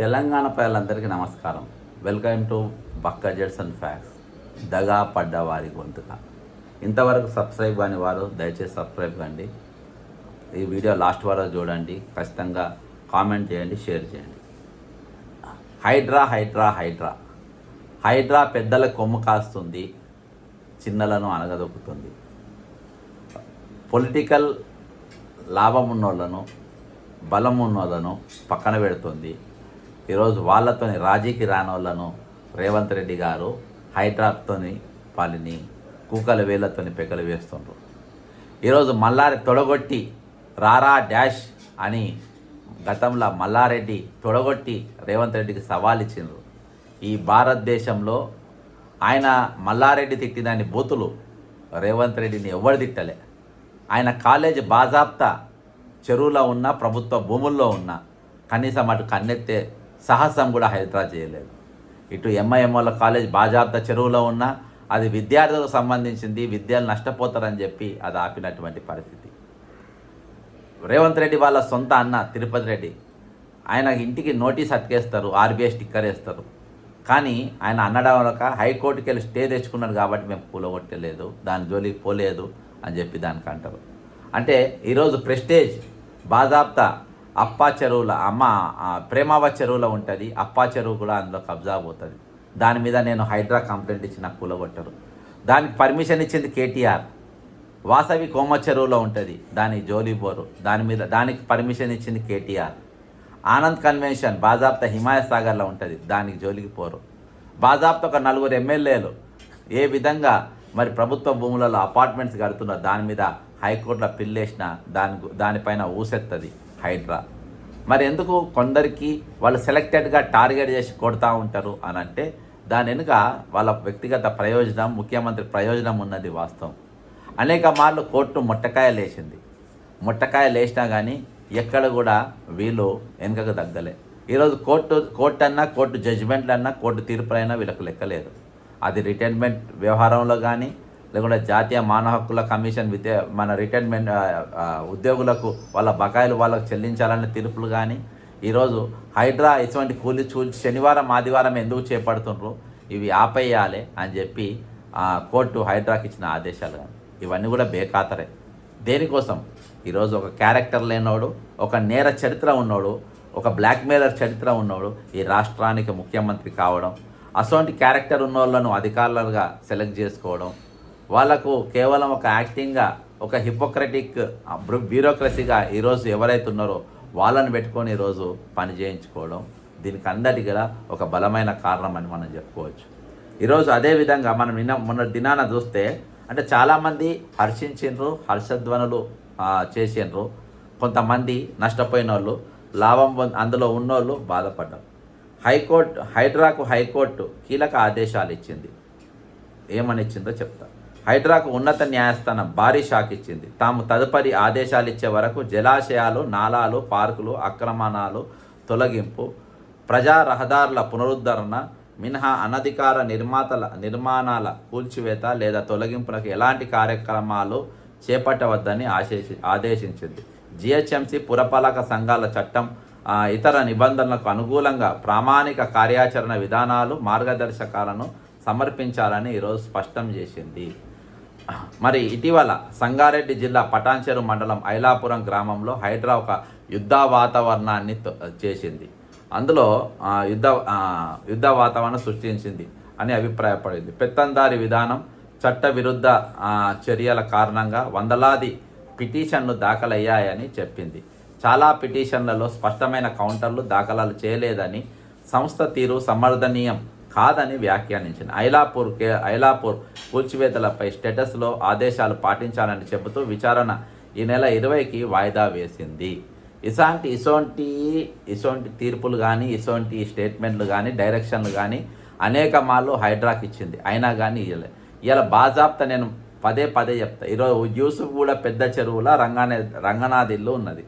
తెలంగాణ ప్రజలందరికీ నమస్కారం. Welcome to బక్క జెట్స్ అండ్ ఫ్యాక్ట్స్. దగా పడ్డ వారి గొంతుక. ఇంతవరకు సబ్స్క్రైబ్ కాని వారు దయచేసి సబ్స్క్రైబ్ కండి. ఈ వీడియో లాస్ట్ వరకు చూడండి. ఖచ్చితంగా కామెంట్ చేయండి, షేర్ చేయండి. హైడ్రా హైడ్రా హైడ్రా హైడ్రా పెద్దల కొమ్ము కాస్తుంది, చిన్నలను అనగదొక్కుతుంది. పొలిటికల్ లాభం ఉన్నోళ్ళను, బలం ఉన్నోళ్ళను పక్కన పెడుతుంది. ఈరోజు వాళ్ళతోని రాజీకి రానోళ్ళను రేవంత్ రెడ్డి గారు హైడ్రాతోని వాళ్ళని కూకల వేళ్ళతోని పెకలు వేస్తుండ్రు. ఈరోజు మల్లారెడ్డి తొడగొట్టి రారా డాష్ అని గతంలో మల్లారెడ్డి తొడగొట్టి రేవంత్ రెడ్డికి సవాల్ ఇచ్చిండ్రు. ఈ భారతదేశంలో ఆయన మల్లారెడ్డి తిట్టిదాన్ని బూతులు రేవంత్ రెడ్డిని ఎవరు తిట్టలే. ఆయన కాలేజీ బాజాప్తా చెరువులో ఉన్న, ప్రభుత్వ భూముల్లో ఉన్న, కనీసం అటు కన్నెత్తే సాహసం కూడా హైదరాబాద్ చేయలేదు. ఇటు ఎంఐఎంఓల కాలేజ్ బాజాప్తా చెరువులో ఉన్న, అది విద్యార్థులకు సంబంధించింది, విద్యలు నష్టపోతారని చెప్పి అది ఆపినటువంటి పరిస్థితి. రేవంత్ రెడ్డి వాళ్ళ సొంత అన్న తిరుపతి రెడ్డి, ఆయన ఇంటికి నోటీస్ అతికేస్తారు, ఆర్బీఐ స్టిక్కర్ వేస్తారు. కానీ ఆయన అన్నడక హైకోర్టుకి వెళ్ళి స్టే తెచ్చుకున్నారు కాబట్టి మేము కూలగొట్టలేదు, దాని జోలికి పోలేదు అని చెప్పి దానికి అంటారు. అంటే ఈరోజు ప్రెస్టేజ్ బాజాప్తా అప్పా చెరువుల ప్రేమావ చెరువులో ఉంటుంది, అప్పా చెరువు కూడా అందులో కబ్జా పోతుంది. దాని మీద నేను హైడ్రా కంప్లైంట్ ఇచ్చిన కూలగొట్టరు. దానికి పర్మిషన్ ఇచ్చింది కేటీఆర్. వాసవి కోమ చెరువులో ఉంటుంది, దాని జోలి పోరు. దానికి పర్మిషన్ ఇచ్చింది కేటీఆర్. ఆనంద్ కన్వెన్షన్ బాజాప్తా హిమాయత్ సాగర్లో ఉంటుంది, దానికి జోలికి పోరు. బాజాప్తా ఒక 4 ఎమ్మెల్యేలు ఏ విధంగా మరి ప్రభుత్వ భూములలో అపార్ట్మెంట్స్ కడుతున్నారు, దాని మీద హైకోర్టులో పిల్లేసిన దానిపైన ఊసెత్తది హైడ్రా. మరి ఎందుకు కొందరికి వాళ్ళు సెలెక్టెడ్గా టార్గెట్ చేసి కొడతా ఉంటారు అని అంటే దాని వెనుక వాళ్ళ వ్యక్తిగత ప్రయోజనం, ముఖ్యమంత్రి ప్రయోజనం ఉన్నది వాస్తవం. అనేక మార్లు కోర్టు ముట్టకాయలు వేసినా కానీ ఎక్కడ కూడా వీళ్ళు వెనుకకు తగ్గలే. ఈరోజు కోర్టు అన్నా, కోర్టు జడ్జిమెంట్లు అన్నా, కోర్టు తీర్పులైనా వీళ్ళకు లెక్కలేదు. అది రిటైర్మెంట్ వ్యవహారంలో కానీ, లేకుంటే జాతీయ మానవ హక్కుల కమిషన్ మన రిటైర్మెంట్ ఉద్యోగులకు వాళ్ళ బకాయిలు వాళ్ళకు చెల్లించాలనే తీర్పులు కానీ, ఈరోజు హైడ్రా ఇటువంటి శనివారం ఆదివారం ఎందుకు చేపడుతుండ్రు, ఇవి ఆపేయాలి అని చెప్పి కోర్టు హైడ్రాకి ఇచ్చిన ఆదేశాలు కానీ ఇవన్నీ కూడా బేఖాతరే. దేనికోసం? ఈరోజు ఒక క్యారెక్టర్ లేనోడు, ఒక నేర చరిత్ర ఉన్నోడు, ఒక బ్లాక్మెయిలర్ చరిత్ర ఉన్నోడు ఈ రాష్ట్రానికి ముఖ్యమంత్రి కావడం, అటువంటి క్యారెక్టర్ ఉన్న వాళ్ళను అధికారులుగా సెలెక్ట్ చేసుకోవడం, వాళ్ళకు కేవలం ఒక యాక్టింగ్గా, ఒక హిపోక్రటిక్ బ్యూరోక్రసీగా ఈరోజు ఎవరైతే ఉన్నారో వాళ్ళని పెట్టుకొని ఈరోజు పని చేయించుకోవడం, దీనికి అందరికీ గల ఒక బలమైన కారణం అని మనం చెప్పుకోవచ్చు. ఈరోజు అదేవిధంగా మనం మొన్న దినాన చూస్తే అంటే చాలామంది హర్షించిండ్రు, హర్షధ్వనులు చేసిండ్రు. కొంతమంది నష్టపోయిన వాళ్ళు, లాభం అందులో ఉన్నోళ్ళు బాధపడ్డారు. హైడ్రాకు హైకోర్టు కీలక ఆదేశాలు ఇచ్చింది. ఏమని ఇచ్చిందో చెప్తా. హైడ్రాకు ఉన్నత న్యాయస్థానం భారీ షాక్ ఇచ్చింది. తాము తదుపరి ఆదేశాలు ఇచ్చే వరకు జలాశయాలు, నాలాలు, పార్కులు ఆక్రమణాలు తొలగింపు, ప్రజా రహదారుల పునరుద్ధరణ మినహా అనధికార నిర్మాణాల కూల్చివేత లేదా తొలగింపులకు ఎలాంటి కార్యక్రమాలు చేపట్టవద్దని ఆదేశించింది. జిహెచ్ఎంసీ పురపాలక సంఘాల చట్టం ఇతర నిబంధనలకు అనుకూలంగా ప్రామాణిక కార్యాచరణ విధానాలు, మార్గదర్శకాలను సమర్పించాలని ఈరోజు స్పష్టం చేసింది. మరి ఇటీవల సంగారెడ్డి జిల్లా పటాన్చెరు మండలం ఐలాపురం గ్రామంలో హైడ్రా ఒక యుద్ధ వాతావరణాన్ని చేసింది. అందులో యుద్ధ వాతావరణం సృష్టించింది అని అభిప్రాయపడింది. పెత్తందారి విధానం, చట్ట విరుద్ధ చర్యల కారణంగా వందలాది పిటిషన్లు దాఖలయ్యాయని చెప్పింది. చాలా పిటిషన్లలో స్పష్టమైన కౌంటర్లు దాఖలాలు చేయలేదని, సంస్థ తీరు సమర్థనీయం కాదని వ్యాఖ్యానించింది. ఐలాపూర్ కూల్చివేతలపై స్టేటస్లో ఆదేశాలు పాటించాలని చెబుతూ విచారణ ఈ నెల 20కి వాయిదా వేసింది. ఇసోంటి తీర్పులు కానీ, ఇసోంటి స్టేట్మెంట్లు కానీ, డైరెక్షన్లు కానీ అనేక మార్లు హైడ్రాకి ఇచ్చింది. అయినా కానీ ఇలా బాజాప్తా నేను పదే చెప్తా. ఈరోజు యూసుఫ్ కూడా పెద్ద చెరువుల రంగనాథ్ ఇల్లు ఉన్నది.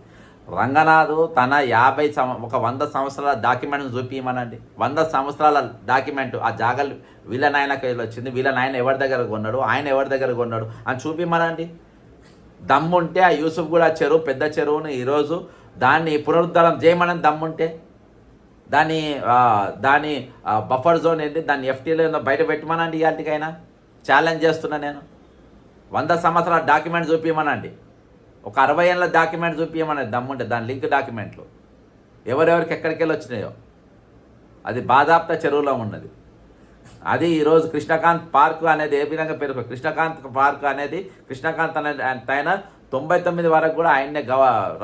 రంగనాథ్ తన 100 సంవత్సరాల డాక్యుమెంట్ను చూపించమనండి. 100 సంవత్సరాల డాక్యుమెంట్ ఆ జాగలు వీళ్ళ నాయనకి వచ్చింది, వీళ్ళ నాయన ఎవరి దగ్గర కొన్నాడు, ఆయన ఎవరి దగ్గర కొన్నాడు అని చూపించమనండి. దమ్ముంటే ఆ యూసుఫ్ కూడా చెరువు, పెద్ద చెరువును ఈరోజు దాన్ని పునరుద్ధరణ చేయమని దమ్ముంటే దాని దాని బఫర్ జోన్ ఏంటి, దాన్ని ఎఫ్టీలో బయట పెట్టమనండి. ఇవాటికైనా ఛాలెంజ్ చేస్తున్నా నేను. 100 సంవత్సరాల డాక్యుమెంట్ చూపించమనండి. ఒక 60 ఏళ్ళ డాక్యుమెంట్ చూపించమనండి దమ్ముంటే, దాని లింక్ డాక్యుమెంట్లు ఎవరెవరికి ఎక్కడికి వెళ్ళి వచ్చినాయో. అది బాధాప్త చెరువులో ఉన్నది. అది ఈరోజు కృష్ణకాంత్ పార్క్ అనేది ఏ విధంగా పేరు, కృష్ణకాంత్ పార్క్ అనేది కృష్ణకాంత్ అనే ఆయన 99 వరకు కూడా ఆయన్నే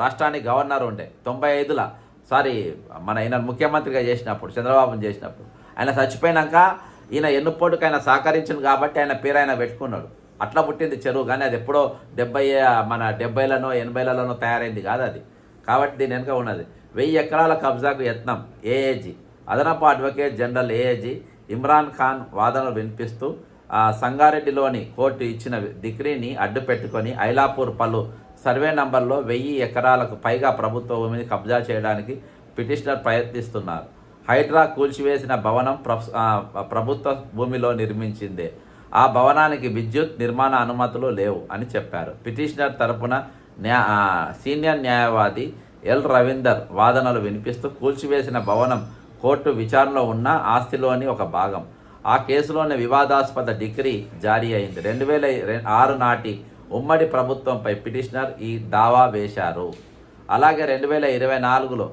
రాష్ట్రానికి గవర్నర్ ఉండే. 95లో సారీ మన ఈయన ముఖ్యమంత్రిగా చేసినప్పుడు, చంద్రబాబుని చేసినప్పుడు, ఆయన చచ్చిపోయినాక ఈయన ఎన్నుపోటుకు ఆయన సహకరించింది కాబట్టి ఆయన పేరు ఆయన పెట్టుకున్నాడు. అట్లా పుట్టింది చెరువు. కానీ అది ఎప్పుడో 70లలో 80లలో తయారైంది కాదు అది. కాబట్టి దీని వెనుక ఉన్నది. 1000 ఎకరాల కబ్జాకు యత్నం. ఏఏజీ అదనపు advocate general AAG Imran Khan వాదనలు వినిపిస్తూ సంగారెడ్డిలోని కోర్టు ఇచ్చిన డిగ్రీని అడ్డు పెట్టుకొని ఐలాపూర్ పలు సర్వే నంబర్లో 1000 ఎకరాలకు పైగా ప్రభుత్వ భూమిని కబ్జా చేయడానికి పిటిషనర్ ప్రయత్నిస్తున్నారు. హైడ్రా కూల్చివేసిన భవనం ప్రభుత్వ భూమిలో నిర్మించిందే. ఆ భవనానికి విద్యుత్ నిర్మాణ అనుమతులు లేవు అని చెప్పారు. పిటిషనర్ తరపున సీనియర్ న్యాయవాది ఎల్ రవీందర్ వాదనలు వినిపిస్తూ కూల్చివేసిన భవనం కోర్టు విచారణలో ఉన్న ఆస్తిలోని ఒక భాగం. ఆ కేసులోని వివాదాస్పద డిగ్రీ జారీ అయింది. 2006 నాటి ఉమ్మడి ప్రభుత్వంపై పిటిషనర్ ఈ దావా వేశారు. అలాగే 2024లో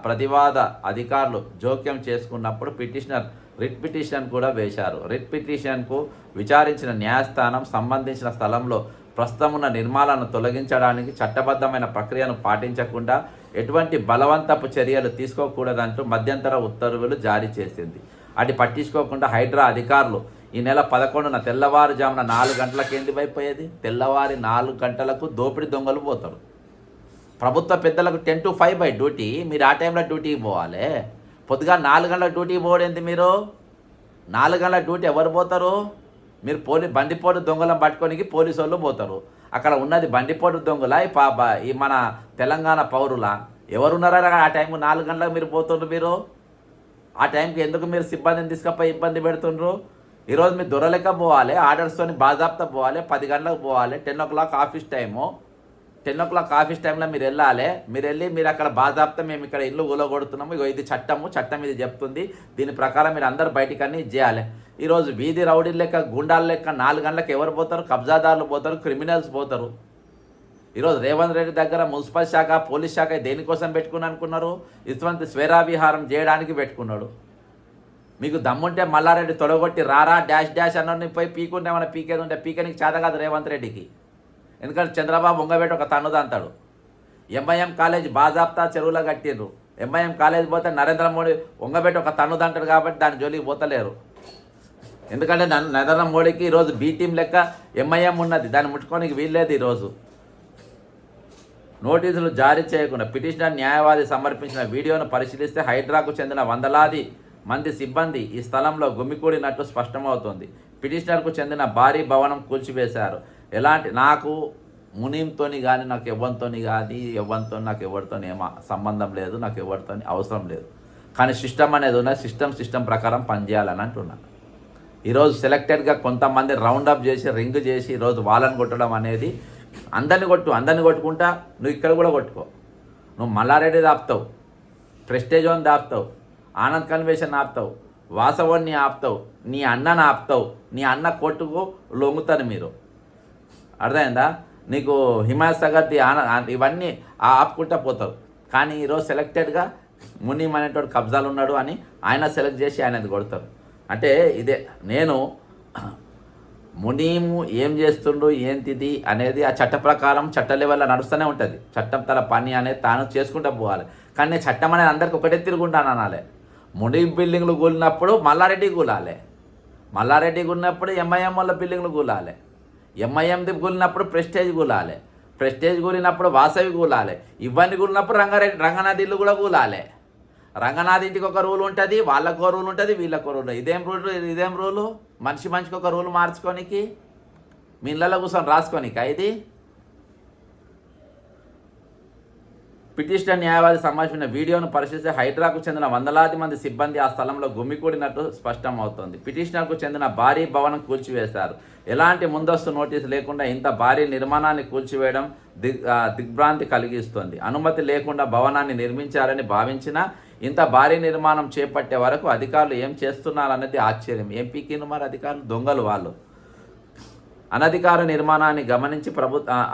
ప్రతివాద అధికారులు జోక్యం చేసుకున్నప్పుడు పిటిషనర్ రిట్ పిటిషన్ కూడా వేశారు. రిట్ పిటిషన్కు విచారించిన న్యాయస్థానం సంబంధించిన స్థలంలో ప్రస్తుతం ఉన్న నిర్మాణాలను తొలగించడానికి చట్టబద్ధమైన ప్రక్రియను పాటించకుండా ఎటువంటి బలవంతపు చర్యలు తీసుకోకూడదంటూ మధ్యంతర ఉత్తర్వులు జారీ చేసింది. అది పట్టించుకోకుండా హైడ్రా అధికారులు ఈ నెల 11న తెల్లవారుజామున 4 గంటలకు ఎందుకు అయిపోయేది, తెల్లవారి 4 గంటలకు దోపిడీ దొంగలు పోతారు. ప్రభుత్వ పెద్దలకు 10 to 5 బై డ్యూటీ. మీరు ఆ టైంలో డ్యూటీకి పోవాలి. పొద్దుగా 4 గంటల డ్యూటీకి పోవడేంటి మీరు? 4 గంటల డ్యూటీ ఎవరు పోతారు? మీరు బండిపోటు దొంగలను పట్టుకోనికి పోలీసు వాళ్ళు పోతారు. అక్కడ ఉన్నది బండిపోటు దొంగల ఈ మన తెలంగాణ పౌరుల ఎవరున్నారా? ఆ టైంకు 4 గంటలకు మీరు పోతుండ్రు. మీరు ఆ టైంకి ఎందుకు మీరు సిబ్బందిని తీసుకపోయి ఇబ్బంది పెడుతుండ్రు? ఈరోజు మీరు దొరలెక్క పోవాలి, ఆర్డర్స్తో బాజాబ్తా పోవాలి, 10 గంటలకు పోవాలి. 10 o'clock office time. 10 o'clock office టైంలో మీరు వెళ్ళాలి. మీరు వెళ్ళి మీరు అక్కడ బాజాబ్తా మేము ఇక్కడ ఇల్లు ఊలగొడుతున్నాము, ఇగో ఇది చట్టం ఇది చెప్తుంది, దీని ప్రకారం మీరు అందరు బయటికి అన్నీ చేయాలి. ఈరోజు వీధి రౌడీ లెక్క గుండాల లెక్క 4 గంటలకు ఎవరు పోతారు? కబ్జాదారులు పోతారు, క్రిమినల్స్ పోతారు. ఈరోజు రేవంత్ రెడ్డి దగ్గర మున్సిపల్ శాఖ, పోలీస్ శాఖ దేనికోసం పెట్టుకుని అనుకున్నారు? ఇటువంటి స్వేరావిహారం చేయడానికి పెట్టుకున్నాడు. మీకు దమ్ముంటే మల్లారెడ్డి తొడగొట్టి రారా డాష్ అన్నీ పోయి పీకుంటే మన పీకేది ఉంటే పీకనికి చేత కాదు రేవంత్ రెడ్డికి. ఎందుకంటే చంద్రబాబు ఉంగబెట్టి ఒక తన్నుదంతాడు. ఎంఐఎం కాలేజ్ బాజాబ్తా చెరువులో కట్టిండ్రు. ఎంఐఎం కాలేజ్ పోతే నరేంద్ర మోడీ ఉంగబెట్టి ఒక తన్నుదంటాడు కాబట్టి దాని జోలికి పోతలేరు. ఎందుకంటే నరేంద్ర మోడీకి ఈరోజు బీ టీం లెక్క ఎంఐఎం ఉన్నది, దాన్ని ముట్టుకోనికి వీల్లేదు. ఈరోజు నోటీసులు జారీ చేయకుండా పిటిషనర్ న్యాయవాది సమర్పించిన వీడియోను పరిశీలిస్తే హైడ్రాకు చెందిన వందలాది మంది సిబ్బంది ఈ స్థలంలో గుమికూడినట్టు స్పష్టమవుతోంది. పిటిషనర్కు చెందిన భారీ భవనం కూల్చివేశారు. నాకు మునీంతోని కానీ, నాకు ఎవరితోని కానీ, నాకు ఎవరితో సంబంధం లేదు, నాకు ఎవరితో అవసరం లేదు. కానీ సిస్టమ్ అనేది ఉన్నది. సిస్టమ్ ప్రకారం పనిచేయాలని అంటున్నాను. ఈరోజు సెలెక్టెడ్గా కొంతమంది రౌండప్ చేసి రింగ్ చేసి ఈరోజు వాళ్ళని కొట్టడం అనేది, అందరిని కొట్టుకుంటా నువ్వు ఇక్కడ కూడా కొట్టుకో. నువ్వు మల్లారెడ్డి ఆపుతావు, ప్రెస్టేజ్ అని ఆపుతావు, ఆనంద్ కన్వెన్షన్ ఆపుతావు, వాసవాన్ని ఆపుతావు, నీ అన్నను ఆపుతావు. నీ అన్న కొట్టుకు లొంగుతారు మీరు. అర్థమైందా? నీకు హిమాయత్ సాగర్ది ఇవన్నీ ఆపుకుంటా పోతావు. కానీ ఈరోజు సెలెక్టెడ్గా మునీం అనేటోడు కబ్జాలు ఉన్నాడు అని ఆయన సెలెక్ట్ చేసి ఆయనది కొడతారు. అంటే ఇదే నేను మునీము ఏం చేస్తుండు ఏంటిది అనేది ఆ చట్ట ప్రకారం చట్ట లెవెల్లో నడుస్తూనే ఉంటుంది. చట్టం తన పని అనేది తాను చేసుకుంటూ పోవాలి. కానీ చట్టం అనేది అందరికి ఒకటే తిరుగుంటాను అనాలి. మునీం బిల్డింగ్లు కూలినప్పుడు మల్లారెడ్డి కూలాలి, మల్లారెడ్డి కూలినప్పుడు ఎంఐఎం వాళ్ళ బిల్డింగ్లు కూలాలి, ఎంఐఎంది కూలినప్పుడు ప్రెస్టేజ్ కూలాలి, ప్రెస్టేజ్ కూలినప్పుడు వాసవి కూలాలి, ఇవన్నీ కూలినప్పుడు రంగనాథ్ ఇల్లు కూడా కూలాలి. రంగనాథ్ ఇంటికి ఒక రూల్ ఉంటుంది, వాళ్ళకు ఒక రూల్ ఉంటుంది, వీళ్ళకు రూల్. ఇదేం రూలు? మనిషికి ఒక రూల్ మార్చుకోనికి, మీ ఇళ్ళలో కూర్చొని రాసుకోనికా ఇది? పిటిషనర్ న్యాయవాది సంబంధించిన వీడియోను పరిశీలిస్తే హైడ్రాకు చెందిన వందలాది మంది సిబ్బంది ఆ స్థలంలో గుమికూడినట్టు స్పష్టం అవుతోంది. పిటిషనర్కు చెందిన భారీ భవనం కూల్చివేశారు. ఎలాంటి ముందస్తు నోటీసు లేకుండా ఇంత భారీ నిర్మాణాన్ని కూల్చివేయడం దిగ్భ్రాంతి కలిగిస్తుంది. అనుమతి లేకుండా భవనాన్ని నిర్మించారని భావించినా ఇంత భారీ నిర్మాణం చేపట్టే వరకు అధికారులు ఏం చేస్తున్నారన్నది ఆశ్చర్యం. ఏం పీకిండ్రు మరి అధికారులు? దొంగలు వాళ్ళు. అనధికార నిర్మాణాన్ని గమనించి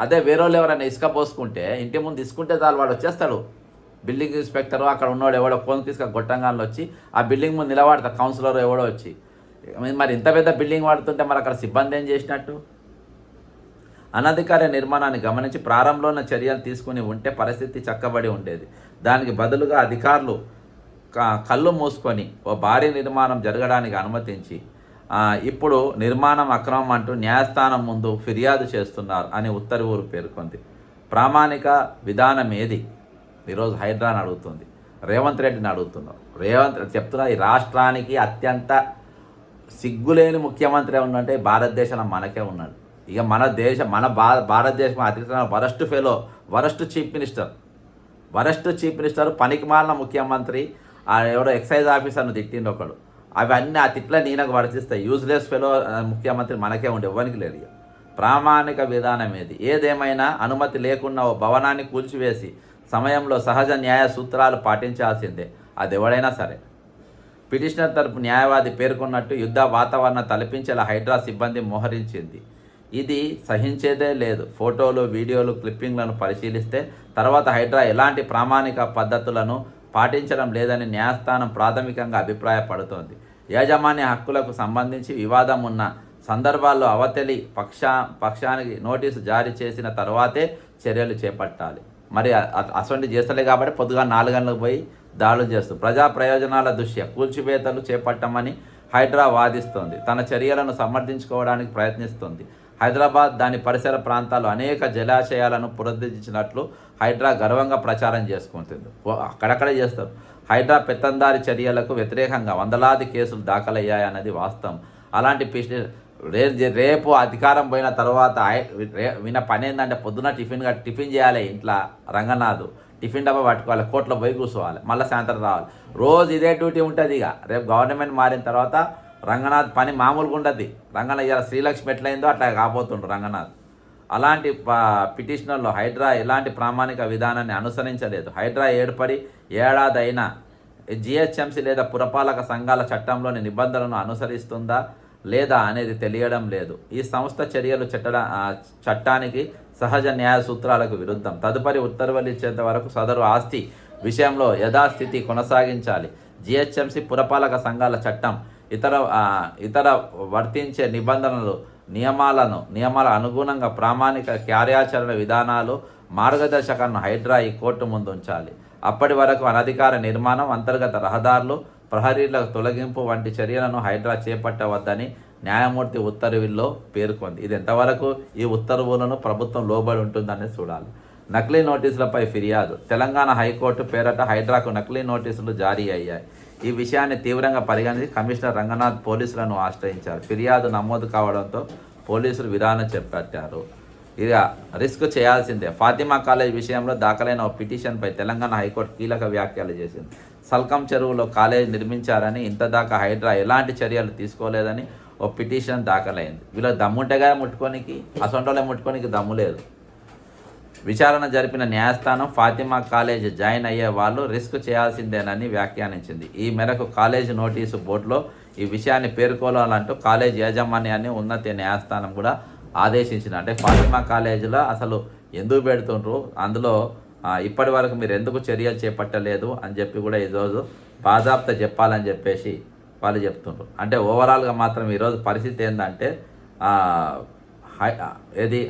అదే వేరేళ్ళు ఎవరైనా ఇసుక పోసుకుంటే ఇంటి ముందు ఇసుకుంటే చాలు వాడు వచ్చేస్తాడు. బిల్డింగ్ ఇన్స్పెక్టరు అక్కడ ఉన్నవాడు ఎవడో ఫోన్ తీసుక గొట్టంగాల్లో వచ్చి ఆ బిల్డింగ్ ముందు నిలబడతాడు, కౌన్సిలర్ ఎవడో వచ్చి. మరి ఇంత పెద్ద బిల్డింగ్ వాడుతుంటే మరి అక్కడ సిబ్బంది ఏం చేసినట్టు? అనధికార నిర్మాణాన్ని గమనించి ప్రారంభంలో చర్యలు తీసుకుని ఉంటే పరిస్థితి చక్కబడి ఉండేది. దానికి బదులుగా అధికారులు కళ్ళు మూసుకొని ఓ భారీ నిర్మాణం జరగడానికి అనుమతించి ఇప్పుడు నిర్మాణం అక్రమం అంటూ న్యాయస్థానం ముందు ఫిర్యాదు చేస్తున్నారు అని ఉత్తర్వులు పేర్కొంది. ప్రామాణిక విధానం ఏది? ఈరోజు హైడ్రాని అడుగుతుంది, రేవంత్ రెడ్డిని అడుగుతున్నారు. రేవంత్ రెడ్డి చెప్తున్నా, ఈ రాష్ట్రానికి అత్యంత సిగ్గులేని ముఖ్యమంత్రి ఉన్నంటే భారతదేశంలో మనకే ఉన్నాడు. ఇక మన భారతదేశం అతిథి వరస్ట్ చీఫ్ మినిస్టర్ పనికి మాలిన ముఖ్యమంత్రి. ఎవడో ఎక్సైజ్ ఆఫీసర్ను తిట్టిండు ఒకడు. అవన్నీ ఆ తిట్ల నీనకు వర్తిస్తాయి. యూజ్లెస్ ఫెలో ముఖ్యమంత్రి మనకే ఉండే, ఎవరికి లేదు. ఇక ప్రామాణిక విధానం ఏదేమైనా అనుమతి లేకుండా ఓ భవనాన్ని కూల్చివేసి సమయంలో సహజ న్యాయ సూత్రాలు పాటించాల్సిందే, అది ఎవడైనా సరే. పిటిషనర్ తరపు న్యాయవాది పేర్కొన్నట్టు యుద్ధ వాతావరణం తలపించేలా హైడ్రా సిబ్బంది మోహరించింది. ఇది సహించేదే లేదు. ఫోటోలు, వీడియోలు, క్లిప్పింగ్లను పరిశీలిస్తే తర్వాత హైడ్రా ఎలాంటి ప్రామాణిక పద్ధతులను పాటించడం లేదని న్యాయస్థానం ప్రాథమికంగా అభిప్రాయపడుతోంది. యాజమాన్య హక్కులకు సంబంధించి వివాదం ఉన్న సందర్భాల్లో అవతలి పక్షానికి నోటీసు జారీ చేసిన తర్వాతే చర్యలు చేపట్టాలి. మరి అసలు చేస్తలే కాబట్టి పొద్దుగా 4 గంటలకు పోయి దాడులు చేస్తూ ప్రజా ప్రయోజనాల దృష్ట్యా కూల్చివేతలు చేపట్టమని హైడ్రా వాదిస్తోంది. తన చర్యలను సమర్థించుకోవడానికి ప్రయత్నిస్తుంది. హైదరాబాద్ దాని పరిసర ప్రాంతాల్లో అనేక జలాశయాలను పునరుద్ధరించినట్లు హైడ్రా గర్వంగా ప్రచారం చేసుకుంటుంది. అక్కడక్కడే చేస్తారు. హైడ్రా పెత్తందారి చర్యలకు వ్యతిరేకంగా వందలాది కేసులు దాఖలయ్యాయన్నది వాస్తవం. అలాంటి రేపు అధికారం పోయిన తర్వాత విన్న పని ఏంటంటే పొద్దున టిఫిన్ చేయాలి ఇంట్లో. రంగనాథ్ టిఫిన్ డబ్బా పట్టుకోవాలి, కోర్టులో పోయి కూర్చోవాలి, మళ్ళీ సాయంత్రం రావాలి. రోజు ఇదే డ్యూటీ ఉంటుంది. ఇక రేపు గవర్నమెంట్ మారిన తర్వాత రంగనాథ్ పని మామూలుగా ఉండదు. రంగనాథ్ ఇలా శ్రీలక్ష్మి ఎట్లయిందో అట్లా కాబోతుండ్రు రంగనాథ్. అలాంటి పిటిషనర్లో హైడ్రా ఎలాంటి ప్రామాణిక విధానాన్ని అనుసరించలేదు. హైడ్రా ఏర్పడి ఏడాది అయినా జిహెచ్ఎంసీ లేదా పురపాలక సంఘాల చట్టంలోని నిబంధనలను అనుసరిస్తుందా లేదా అనేది తెలియడం లేదు. ఈ సంస్థ చర్యలు చట్టానికి సహజ న్యాయ సూత్రాలకు విరుద్ధం. తదుపరి ఉత్తర్వులు ఇచ్చేంత వరకు సదరు ఆస్తి విషయంలో యథాస్థితి కొనసాగించాలి. జిహెచ్ఎంసీ పురపాలక సంఘాల చట్టం ఇతర వర్తించే నియమాల అనుగుణంగా ప్రామాణిక కార్యాచరణ విధానాలు మార్గదర్శకాలను హైడ్రా ఈ కోర్టు ముందు ఉంచాలి. అప్పటి వరకు అనధికార నిర్మాణం, అంతర్గత రహదారులు, ప్రహరీల తొలగింపు వంటి చర్యలను హైడ్రా చేపట్టవద్దని న్యాయమూర్తి ఉత్తర్వుల్లో పేర్కొంది. ఇది ఎంతవరకు ఈ ఉత్తర్వులను ప్రభుత్వం లోబడి ఉంటుందని చూడాలి. నకిలీ నోటీసులపై ఫిర్యాదు. తెలంగాణ హైకోర్టు పేరట హైడ్రాకు నకిలీ నోటీసులు జారీ అయ్యాయి. ఈ విషయాన్ని తీవ్రంగా పరిగణించి కమిషనర్ రంగనాథ్ పోలీసులను ఆశ్రయించారు. ఫిర్యాదు నమోదు కావడంతో పోలీసులు విధానం చేపట్టారు. ఇక రిస్క్ చేయాల్సిందే. ఫాతిమా కాలేజ్ విషయంలో దాఖలైన ఓ పిటిషన్పై తెలంగాణ హైకోర్టు కీలక వ్యాఖ్యలు చేసింది. సల్కం చెరువులో కాలేజ్ నిర్మించారని, ఇంతదాకా హైడ్రా ఎలాంటి చర్యలు తీసుకోలేదని ఓ పిటిషన్ దాఖలైంది. వీళ్ళకి దమ్ముంటేగా ముట్టుకోనికి, అసొంటోళ్ళే ముట్టుకోనికి దమ్ము లేదు. విచారణ జరిపిన న్యాయస్థానం ఫాతిమా కాలేజ్ జాయిన్ అయ్యే వాళ్ళు రిస్క్ చేయాల్సిందేనని వ్యాఖ్యానించింది. ఈ మేరకు కాలేజ్ నోటీసు బోర్డులో ఈ విషయాన్ని పేర్కొనాలంటూ కాలేజ్ యాజమాన్యాన్ని ఉన్నత న్యాయస్థానం కూడా ఆదేశించింది. అంటే ఫాతిమా కాలేజీలో అసలు ఎందుకు పెడుతుండ్రు, అందులో ఇప్పటి వరకు మీరు ఎందుకు చర్యలు చేపట్టలేదు అని చెప్పి కూడా ఈరోజు బాజాప్తా చెప్పాలని చెప్పేసి వాళ్ళు చెప్తుండ్రు. అంటే ఓవరాల్గా మాత్రం ఈరోజు పరిస్థితి ఏంటంటే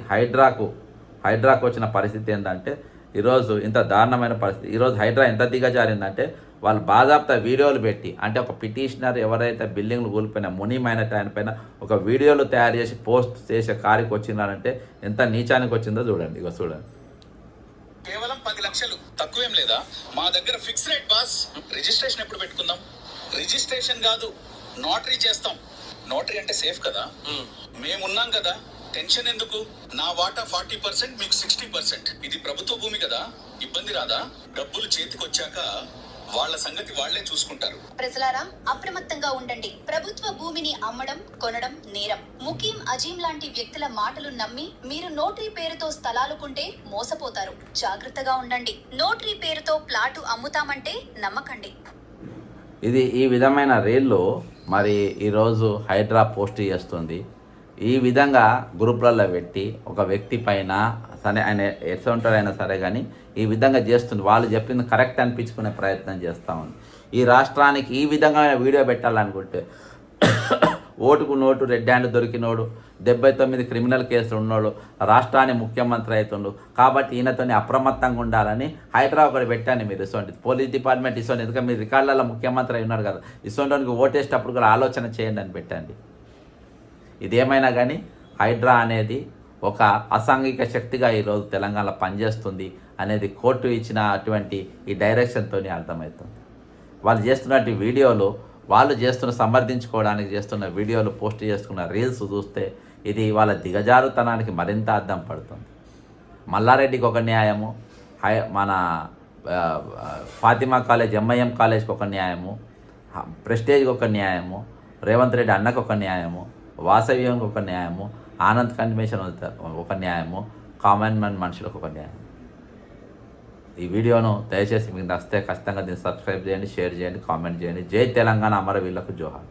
హైడ్రాకు వచ్చిన పరిస్థితి ఏంటంటే ఈరోజు ఇంత దారుణమైన పరిస్థితి. ఈరోజు హైడ్రా ఎంత దిగజారిందంటే వాళ్ళు బాజాప్తా వీడియోలు పెట్టి, అంటే ఒక పిటిషనర్ ఎవరైతే బిల్డింగ్లు కూలిపోయిన మునిమైన ఆయన పైన ఒక వీడియోలు తయారు చేసి పోస్ట్ చేసే కార్యకి వచ్చిందంటే ఎంత నీచానికి వచ్చిందో చూడండి. ఇక చూడండి, కేవలం 10 లక్షలు తక్కువేం లేదా? మా దగ్గర ఫిక్స్ రేట్ బాస్. రిజిస్ట్రేషన్ ఎప్పుడు పెట్టుకుందాం? రిజిస్ట్రేషన్ కాదు, నోటరీ చేస్తాం. నోటరీ అంటే సేఫ్ కదా, మేమున్నాం కదా, టెన్షన్ ఎందుకు? నా వాటా 40%, మీకు 60%. ఇది ప్రభుత్వ భూమి కదా, ఇబ్బంది రాదా? డబ్బులు చేతికొచ్చాక వాళ్ళ సంగతి వాళ్లే చూసుకుంటారు. ప్రజలారా అప్రమత్తంగా ఉండండి. ప్రభుత్వ భూమిని అమ్మడం, కొనడం నేరం. ముకీం అజీం లాంటి వ్యక్తుల మాటలు నమ్మి మీరు నోటరీ పేరుతో స్థలాలు కొంటే మోసపోతారు. జాగ్రత్తగా ఉండండి. నోటరీ పేరుతో ప్లాటు అమ్ముతామంటే నమ్మకండి. ఇది ఈ విధమైన రీళ్ళు మరి ఈరోజు హైడ్రా పోస్ట్ చేస్తుంది. ఈ విధంగా గ్రూప్లలో పెట్టి ఒక వ్యక్తి పైన సరే ఆయన ఎటువంటారైనా సరే కానీ ఈ విధంగా చేస్తుంది. వాళ్ళు చెప్పింది కరెక్ట్ అనిపించుకునే ప్రయత్నం చేస్తూ ఉంది. ఈ రాష్ట్రానికి ఈ విధంగా వీడియో పెట్టాలనుకుంటే ఓటుకు నోటు రెడ్ హ్యాండ్ దొరికినోడు 79 క్రిమినల్ కేసులు ఉన్నోడు రాష్ట్రాన్ని ముఖ్యమంత్రి అవుతుండు. కాబట్టి ఈయనతోని అప్రమత్తంగా ఉండాలని హైదరాబాద్ ఒకటి పెట్టండి. మీరు ఇటువంటి పోలీస్ డిపార్ట్మెంట్ ఇటువంటి ఎందుకంటే మీరు రికార్డులలో ముఖ్యమంత్రి అయి ఉన్నాడు కదా, ఇటువంటి ఓటేసేటప్పుడు కూడా ఆలోచన చేయండి అని పెట్టండి. ఇదేమైనా కానీ హైడ్రా అనేది ఒక అసాంఘిక శక్తిగా ఈరోజు తెలంగాణ పనిచేస్తుంది అనేది కోర్టు ఇచ్చిన అటువంటి ఈ డైరెక్షన్తో అర్థమవుతుంది. వాళ్ళు చేస్తున్నటువంటి వీడియోలు, వాళ్ళు సమర్థించుకోవడానికి చేస్తున్న వీడియోలు, పోస్ట్ చేసుకున్న రీల్స్ చూస్తే ఇది వాళ్ళ దిగజారుతనానికి మరింత అర్థం పడుతుంది. మల్లారెడ్డికి ఒక న్యాయము, మన ఫాతిమా కాలేజ్ ఎంఐఎం కాలేజ్కి ఒక న్యాయము, ప్రెస్టేజ్కి ఒక న్యాయము, రేవంత్ రెడ్డి అన్నకు ఒక న్యాయము, వాసవ్యంకి ఒక న్యాయము, ఆనంద్ కన్వెన్షన్ ఒక న్యాయము, కామన్ మ్యాన్ మనుషులకు ఒక న్యాయం. ఈ వీడియోను దయచేసి మీకు నచ్చితే ఖచ్చితంగా దీన్ని సబ్స్క్రైబ్ చేయండి, షేర్ చేయండి, కామెంట్ చేయండి. జై తెలంగాణ, అమరవీరులకు జోహార్.